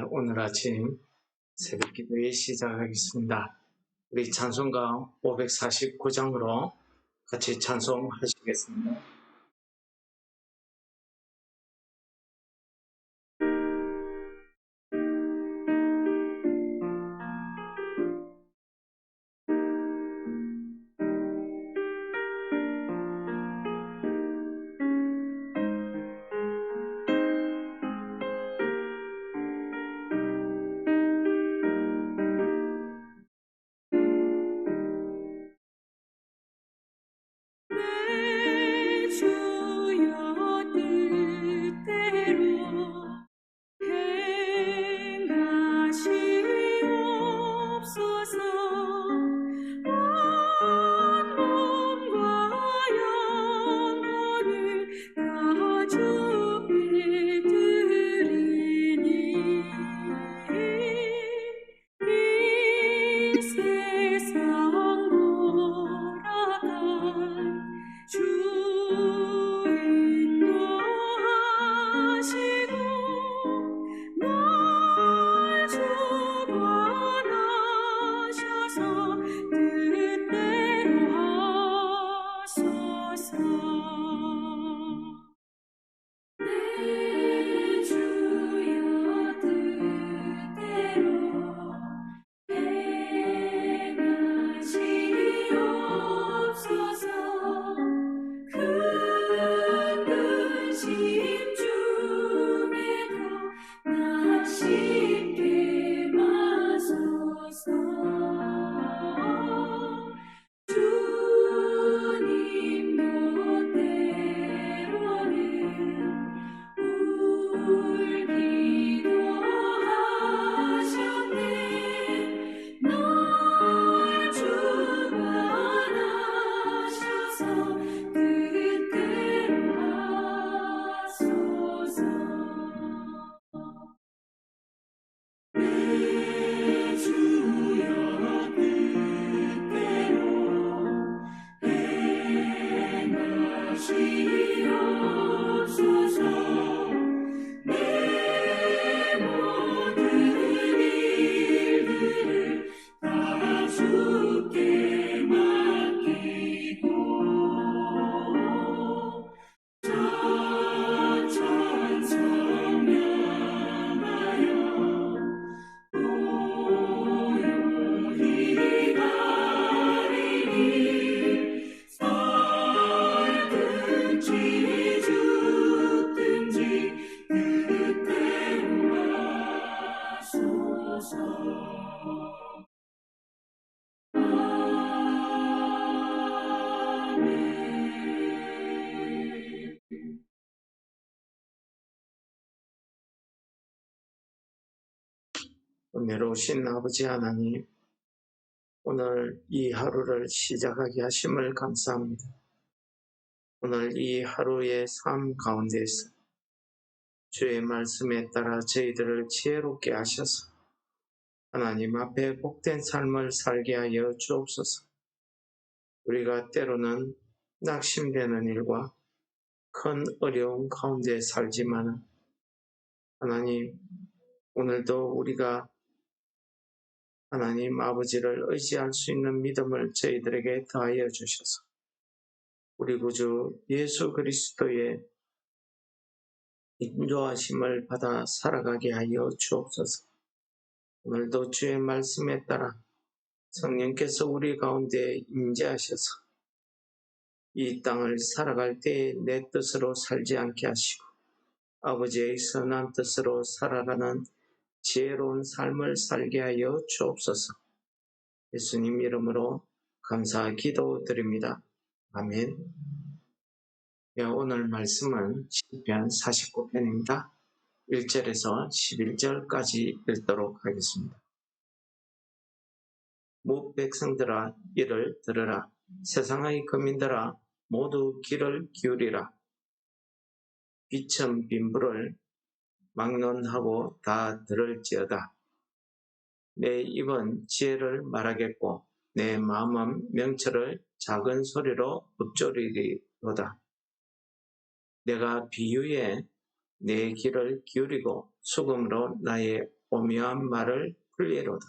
오늘 아침 새벽 기도회 시작하겠습니다. 우리 찬송가 549장으로 같이 찬송하시겠습니다. 은혜로우신 아버지 하나님, 오늘 이 하루를 시작하게 하심을 감사합니다. 오늘 이 하루의 삶 가운데서 주의 말씀에 따라 저희들을 지혜롭게 하셔서 하나님 앞에 복된 삶을 살게 하여 주옵소서. 우리가 때로는 낙심되는 일과 큰 어려움 가운데 살지만 하나님, 오늘도 우리가 하나님 아버지를 의지할 수 있는 믿음을 저희들에게 더하여 주셔서 우리 구주 예수 그리스도의 인도하심을 받아 살아가게 하여 주옵소서. 오늘도 주의 말씀에 따라 성령께서 우리 가운데 임재하셔서 이 땅을 살아갈 때에 내 뜻으로 살지 않게 하시고 아버지의 선한 뜻으로 살아가는 지혜로운 삶을 살게 하여 주옵소서. 예수님 이름으로 감사 기도드립니다. 아멘. 오늘 말씀은 시편 49편입니다. 1절에서 11절까지 읽도록 하겠습니다. 뭇 백성들아 이를 들으라. 세상의 거민들아 모두 귀를 기울이라. 비천 빈부를 막론하고 다 들을지어다. 내 입은 지혜를 말하겠고 내 마음은 명철을 작은 소리로 읊조리리로다. 내가 비유에 내 귀를 기울이고 수금으로 나의 오묘한 말을 풀리로다.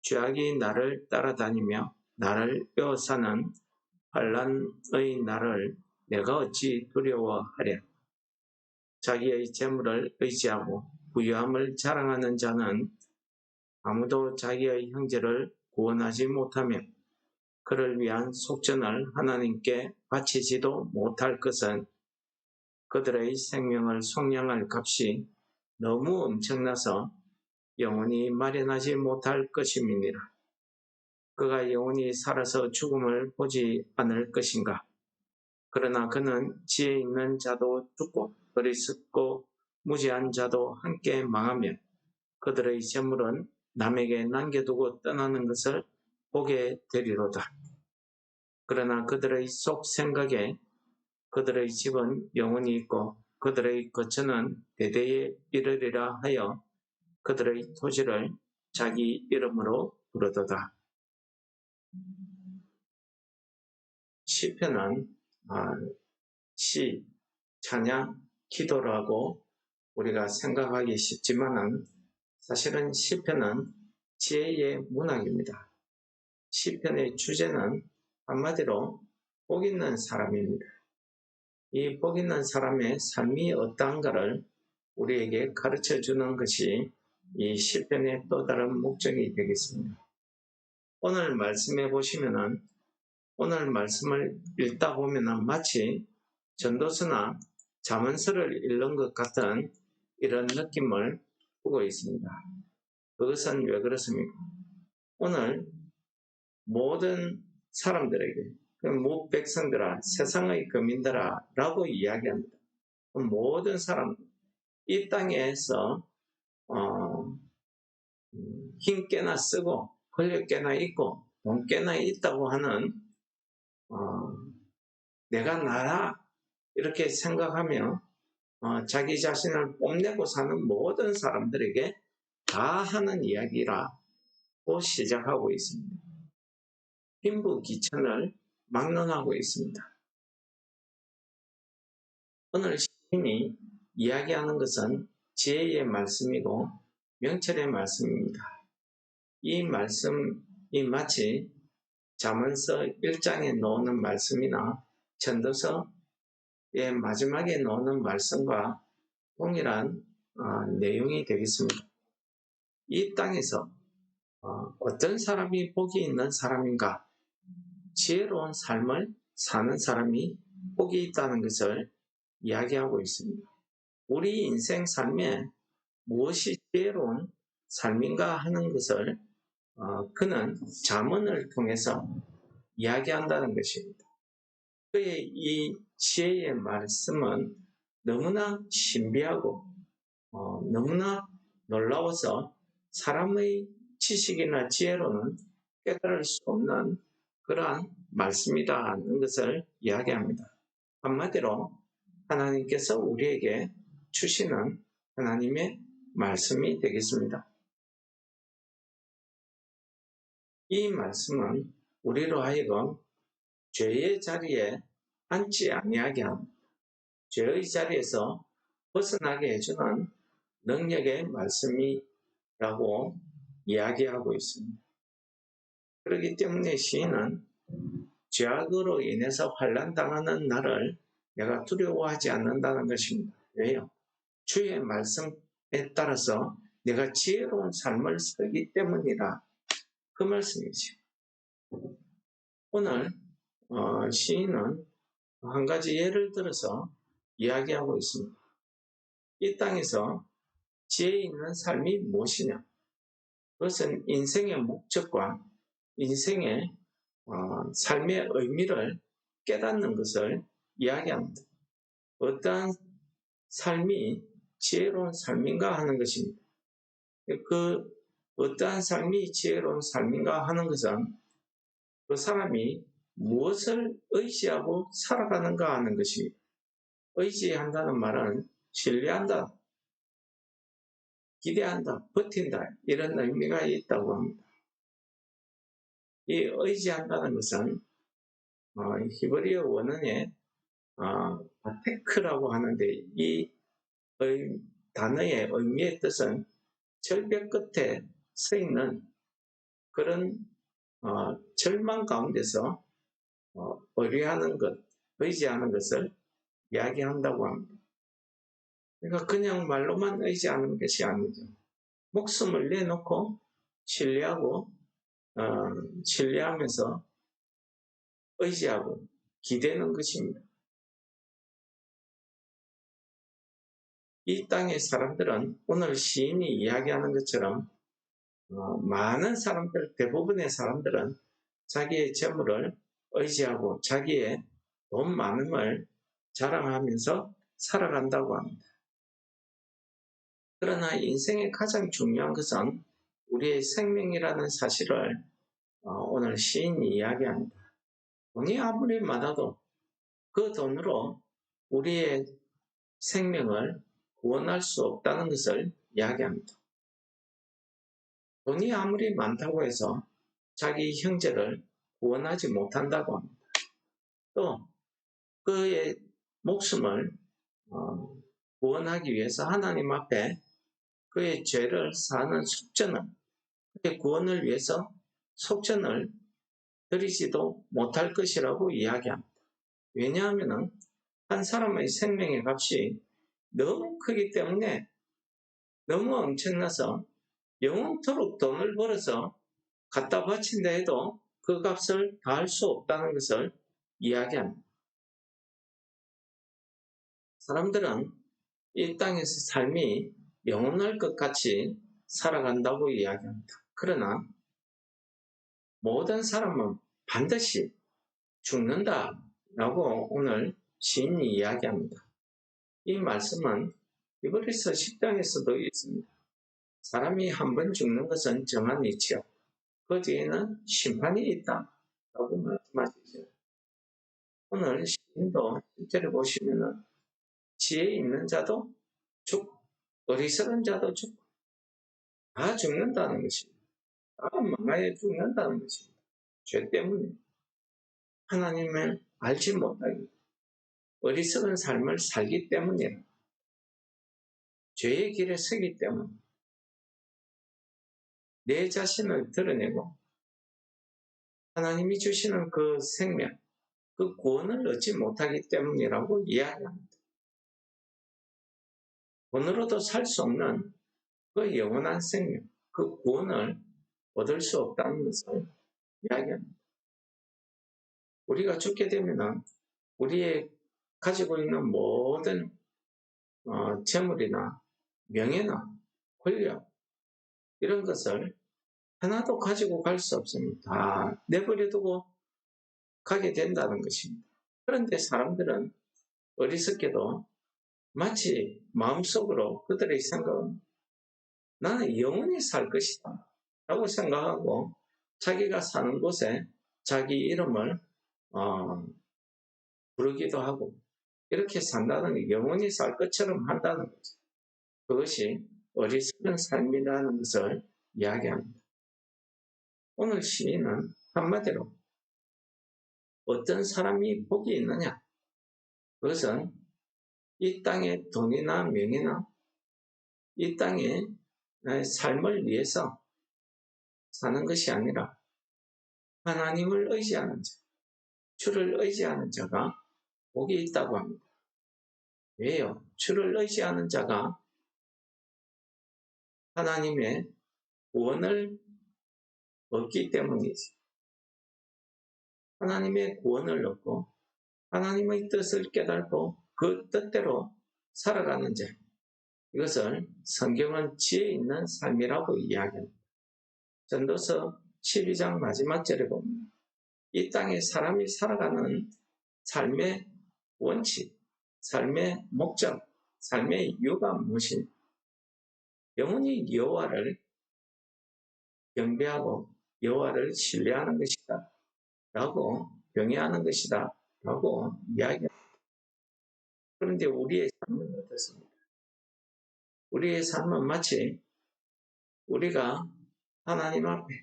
죄악이 나를 따라다니며 나를 빼앗아는 환난의 날을 내가 어찌 두려워하랴. 자기의 재물을 의지하고 부유함을 자랑하는 자는 아무도 자기의 형제를 구원하지 못하며 그를 위한 속전을 하나님께 바치지도 못할 것은 그들의 생명을 속량할 값이 너무 엄청나서 영원히 마련하지 못할 것임이니라. 그가 영원히 살아서 죽음을 보지 않을 것인가? 그러나 그는 지혜 있는 자도 죽고 어리석고 무지한 자도 함께 망하며 그들의 재물은 남에게 남겨두고 떠나는 것을 보게 되리로다. 그러나 그들의 속 생각에 그들의 집은 영원히 있고 그들의 거처는 대대에 이르리라 하여 그들의 토지를 자기 이름으로 부르도다. 시편은 시, 찬양, 기도라고 우리가 생각하기 쉽지만은 사실은 시편은 지혜의 문학입니다. 시편의 주제는 한마디로 복 있는 사람입니다. 이 복 있는 사람의 삶이 어떠한가를 우리에게 가르쳐 주는 것이 이 시편의 또 다른 목적이 되겠습니다. 오늘 말씀해 보시면은 오늘 말씀을 읽다 보면은 마치 전도서나 잠언서를 읽는 것 같은 이런 느낌을 주고 있습니다. 그것은 왜 그렇습니까? 오늘 모든 사람들에게 모든 백성들아 세상의 거민들아 라고 이야기합니다. 모든 사람 이 땅에서 힘 꽤나 쓰고 권력 꽤나 있고 돈 꽤나 있다고 하는 내가 나라 이렇게 생각하며 자기 자신을 뽐내고 사는 모든 사람들에게 다 하는 이야기라고 시작하고 있습니다. 빈부귀천을 막론하고 있습니다. 오늘 시인이 이야기하는 것은 지혜의 말씀이고 명철의 말씀입니다. 이 말씀이 마치 잠언서 1장에 나오는 말씀이나 전도서의 마지막에 나오는 말씀과 동일한 내용이 되겠습니다. 이 땅에서 어떤 사람이 복이 있는 사람인가? 지혜로운 삶을 사는 사람이 복이 있다는 것을 이야기하고 있습니다. 우리 인생 삶에 무엇이 지혜로운 삶인가 하는 것을 그는 잠언을 통해서 이야기한다는 것입니다. 그의 이 지혜의 말씀은 너무나 신비하고 너무나 놀라워서 사람의 지식이나 지혜로는 깨달을 수 없는 그러한 말씀이라는 것을 이야기합니다. 한마디로 하나님께서 우리에게 주시는 하나님의 말씀이 되겠습니다. 이 말씀은 우리로 하여금 죄의 자리에 앉지 아니하게 합니다. 죄의 자리에서 벗어나게 해주는 능력의 말씀이라고 이야기하고 있습니다. 그렇기 때문에 시인은 죄악으로 인해서 환난당하는 날을 내가 두려워하지 않는다는 것입니다. 왜요? 주의 말씀에 따라서 내가 지혜로운 삶을 살기 때문이라 그 말씀이죠. 오늘 시인은 한 가지 예를 들어서 이야기하고 있습니다. 이 땅에서 지혜 있는 삶이 무엇이냐? 그것은 인생의 목적과 인생의 삶의 의미를 깨닫는 것을 이야기합니다. 어떠한 삶이 지혜로운 삶인가 하는 것입니다. 그 어떠한 삶이 지혜로운 삶인가 하는 것은 그 사람이 무엇을 의지하고 살아가는가 하는 것입니다. 의지한다는 말은 신뢰한다, 기대한다, 버틴다 이런 의미가 있다고 합니다. 이 의지한다는 것은 히브리어 원어에 테크라고 하는데 이 단어의 의미의 뜻은 절벽 끝에 서 있는 그런 절망 가운데서 의뢰하는 것, 의지하는 것을 이야기한다고 합니다. 그러니까 그냥 말로만 의지하는 것이 아니죠. 목숨을 내놓고 신뢰하고 신뢰하면서 의지하고 기대는 것입니다. 이 땅의 사람들은 오늘 시인이 이야기하는 것처럼 많은 사람들, 대부분의 사람들은 자기의 재물을 의지하고 자기의 돈 많음을 자랑하면서 살아간다고 합니다. 그러나 인생의 가장 중요한 것은 우리의 생명이라는 사실을 오늘 시인이 이야기합니다. 돈이 아무리 많아도 그 돈으로 우리의 생명을 구원할 수 없다는 것을 이야기합니다. 돈이 아무리 많다고 해서 자기 형제를 구원하지 못한다고 합니다. 또 그의 목숨을 구원하기 위해서 하나님 앞에 그의 죄를 사는 속전을, 그의 구원을 위해서 속전을 드리지도 못할 것이라고 이야기합니다. 왜냐하면 한 사람의 생명의 값이 너무 크기 때문에 너무 엄청나서 영원토록 돈을 벌어서 갖다 바친다 해도 그 값을 다할 수 없다는 것을 이야기합니다. 사람들은 이 땅에서 삶이 영원할 것 같이 살아간다고 이야기합니다. 그러나 모든 사람은 반드시 죽는다라고 오늘 시인이 이야기합니다. 이 말씀은 히브리서 10장에서도 있습니다. 사람이 한 번 죽는 것은 정한 이치요. 그 뒤에는 심판이 있다라고 말씀하시죠. 오늘 시인도 실제로 보시면은 지혜 있는 자도 죽고 어리석은 자도 죽고 다 죽는다는 것입니다. 다 망하여 죽는다는 것입니다. 죄 때문에 하나님을 알지 못하기, 어리석은 삶을 살기 때문이라, 죄의 길에 서기 때문에 내 자신을 드러내고 하나님이 주시는 그 생명, 그 구원을 얻지 못하기 때문이라고 이야기합니다. 돈으로도 살 수 없는 그 영원한 생명, 그 구원을 얻을 수 없다는 것을 이야기합니다. 우리가 죽게 되면 우리의 가지고 있는 모든 재물이나 명예나 권력 이런 것을 하나도 가지고 갈 수 없습니다. 다 내버려두고 가게 된다는 것입니다. 그런데 사람들은 어리석게도 마치 마음속으로 그들의 생각은 나는 영원히 살 것이다 라고 생각하고 자기가 사는 곳에 자기 이름을 부르기도 하고 이렇게 산다는 게 영원히 살 것처럼 한다는 거죠. 그것이 어리석은 삶이라는 것을 이야기합니다. 오늘 시인은 한마디로 어떤 사람이 복이 있느냐? 그것은 이 땅의 돈이나 명예나 이 땅의 삶을 위해서 사는 것이 아니라 하나님을 의지하는 자, 주를 의지하는 자가 복이 있다고 합니다. 왜요? 주를 의지하는 자가 하나님의 구원을 얻기 때문이지. 하나님의 구원을 얻고 하나님의 뜻을 깨달고 그 뜻대로 살아가는 자. 이것을 성경은 지혜 있는 삶이라고 이야기합니다. 전도서 12장 마지막 절에 보면 이 땅에 사람이 살아가는 삶의 원칙, 삶의 목적, 삶의 이유가 무엇인가? 영원히 여호와를 경배하고 여호와를 신뢰하는 것이다 라고 경외하는 것이다 라고 이야기합니다. 그런데 우리의 삶은 어떻습니까? 우리의 삶은 마치 우리가 하나님 앞에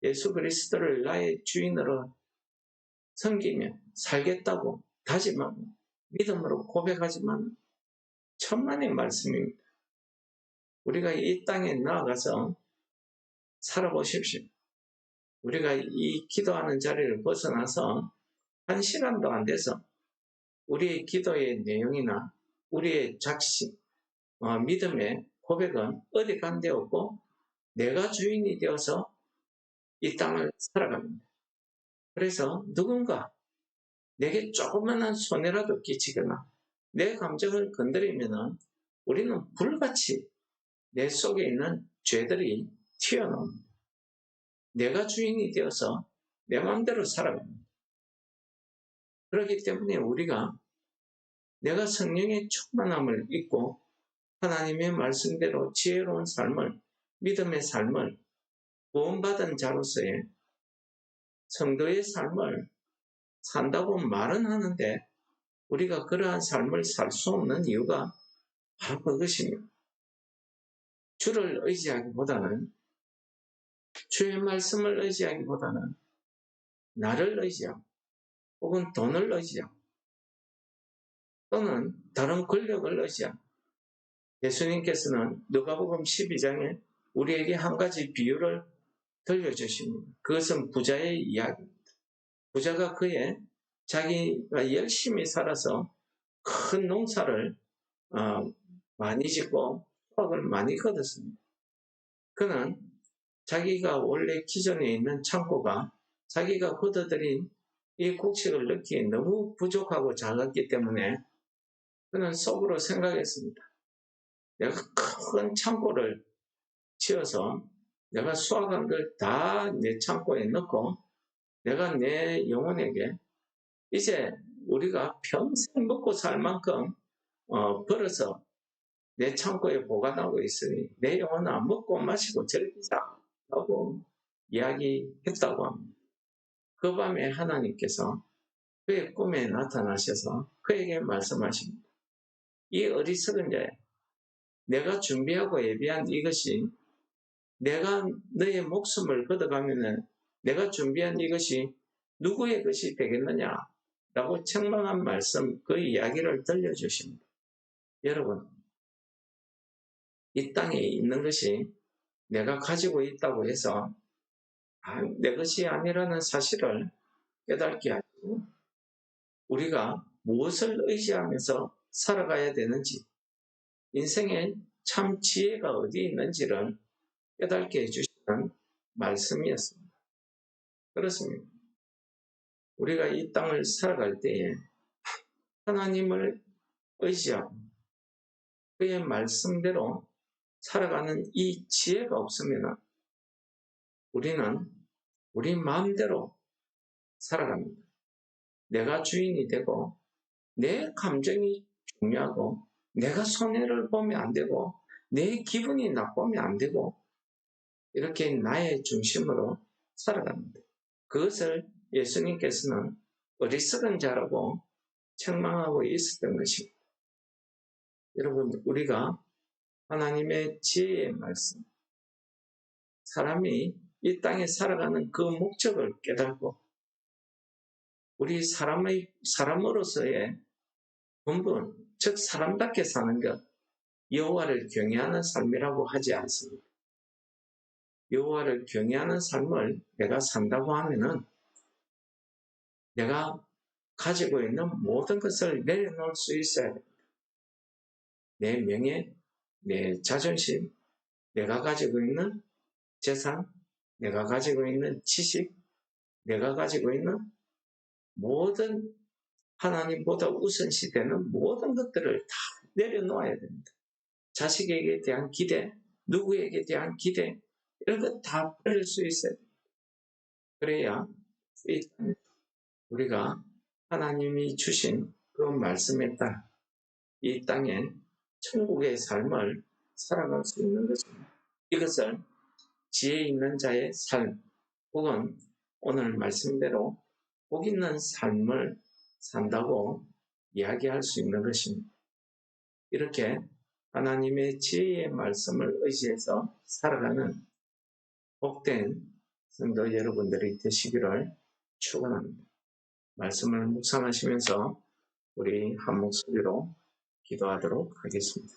예수 그리스도를 나의 주인으로 섬기며 살겠다고 다짐하고 믿음으로 고백하지만 천만의 말씀입니다. 우리가 이 땅에 나아가서 살아보십시오. 우리가 이 기도하는 자리를 벗어나서 한 시간도 안 돼서 우리의 기도의 내용이나 우리의 작심, 믿음의 고백은 어디 간 데 없고 내가 주인이 되어서 이 땅을 살아갑니다. 그래서 누군가 내게 조그만한 손해라도 끼치거나 내 감정을 건드리면 우리는 불같이 내 속에 있는 죄들이 튀어나옵니다. 내가 주인이 되어서 내 마음대로 살아갑니다. 그렇기 때문에 우리가 내가 성령의 충만함을 잊고 하나님의 말씀대로 지혜로운 삶을, 믿음의 삶을 구원받은 자로서의 성도의 삶을 산다고 말은 하는데 우리가 그러한 삶을 살 수 없는 이유가 바로 그것입니다. 주를 의지하기보다는, 주의 말씀을 의지하기보다는 나를 의지하고 혹은 돈을 의지하고 또는 다른 권력을 의지하고, 예수님께서는 누가복음 12장에 우리에게 한 가지 비유를 들려주십니다. 그것은 부자의 이야기입니다. 부자가 자기가 열심히 살아서 큰 농사를 많이 짓고 수확을 많이 거뒀습니다. 그는 자기가 원래 기존에 있는 창고가 자기가 거둬들인 이 곡식을 넣기에 너무 부족하고 작았기 때문에 그는 속으로 생각했습니다. 내가 큰 창고를 지어서 내가 수확한 걸 다 내 창고에 넣고 내가 내 영혼에게 이제 우리가 평생 먹고 살 만큼 벌어서 내 창고에 보관하고 있으니 내 영혼아 먹고 마시고 즐기자 라고 이야기했다고 합니다. 그 밤에 하나님께서 그의 꿈에 나타나셔서 그에게 말씀하십니다. 이 어리석은 자야, 내가 준비하고 예비한 이것이 내가 너의 목숨을 걷어가면 내가 준비한 이것이 누구의 것이 되겠느냐 라고 책망한 말씀, 그 이야기를 들려주십니다. 여러분, 이 땅에 있는 것이 내가 가지고 있다고 해서 내 것이 아니라는 사실을 깨닫게 하고 우리가 무엇을 의지하면서 살아가야 되는지, 인생의 참 지혜가 어디 있는지를 깨닫게 해주시는 말씀이었습니다. 그렇습니다. 우리가 이 땅을 살아갈 때에 하나님을 의지하고 그의 말씀대로 살아가는 이 지혜가 없으면 우리는 우리 마음대로 살아갑니다. 내가 주인이 되고 내 감정이 중요하고 내가 손해를 보면 안 되고 내 기분이 나쁘면 안 되고 이렇게 나의 중심으로 살아갑니다. 그것을 예수님께서는 어리석은 자라고 책망하고 있었던 것입니다. 여러분, 우리가 하나님의 지혜의 말씀, 사람이 이 땅에 살아가는 그 목적을 깨닫고 우리 사람으로서의 본분, 즉 사람답게 사는 것, 여호와를 경외하는 삶이라고 하지 않습니다. 여호와를 경외하는 삶을 내가 산다고 하면은 내가 가지고 있는 모든 것을 내려놓을 수 있어야 됩니다. 내 명예, 내 자존심, 내가 가지고 있는 재산, 내가 가지고 있는 지식, 내가 가지고 있는 모든 하나님보다 우선시되는 모든 것들을 다 내려놓아야 됩니다. 자식에게 대한 기대, 누구에게 대한 기대, 이런 것 다 버릴 수 있어요. 그래야 우리가 하나님이 주신 그 말씀에 따라 이 땅에 천국의 삶을 살아갈 수 있는 것입니다. 이것을 지혜 있는 자의 삶, 혹은 오늘 말씀대로 복 있는 삶을 산다고 이야기할 수 있는 것입니다. 이렇게 하나님의 지혜의 말씀을 의지해서 살아가는 복된 성도 여러분들이 되시기를 축원합니다. 말씀을 묵상하시면서 우리 한 목소리로 기도하도록 하겠습니다.